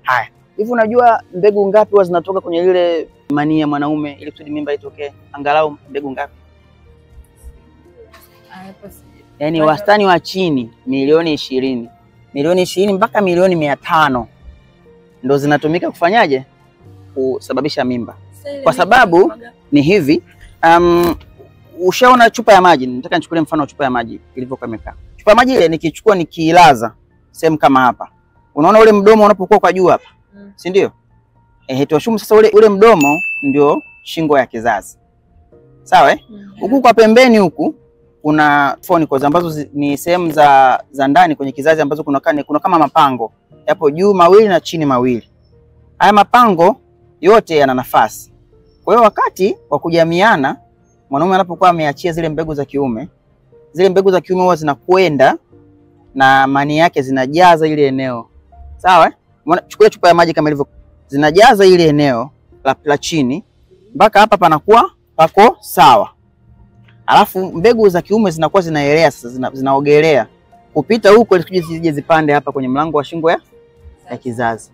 Haya. Hivi unajua mbegu ngapi huwa zinatoka kwenye ile manii ya mwanaume ili kusudi mimba itokee? Angalau mbegu ngapi? Yaani wastani wa chini milioni 20. Milioni 20 mpaka milioni 500 ndo zinatumika kufanyaje? Kusababisha mimba. Kwa sababu ni hivi, ushaona chupa ya maji, nataka nichukulie mfano wa chupa ya maji ilivyokuwa imekaa. Chupa ya maji ile nikichukua nikiilaza sehemu kama hapa. Unaona ule mdomo unapokuwa kwa juu hapa? Si ndio? Tuashumu sasa ule mdomo ndio shingo ya kizazi. Sawa Huku kwa pembeni huku kuna follicles ambazo ni sehemu za ndani kwenye kizazi ambazo kuna kama mapango. Yapo juu mawili na chini mawili. Haya mapango yote yana nafasi. Kwa hiyo wakati wa kujamiana mwanaume anapokuwa ameachia zile mbegu za kiume, zile mbegu za kiume huwa zinakwenda na mani yake zinajaza ile eneo. Sawa Chukua chupa ya maji kama ilivyo, zinajaza ile eneo la chini mpaka hapa panakuwa pako sawa. Alafu mbegu za kiume zinakuwa zinaelea sasa, zinaogelea kupita huko ili zije zipande hapa kwenye mlango wa shingo ya kizazi.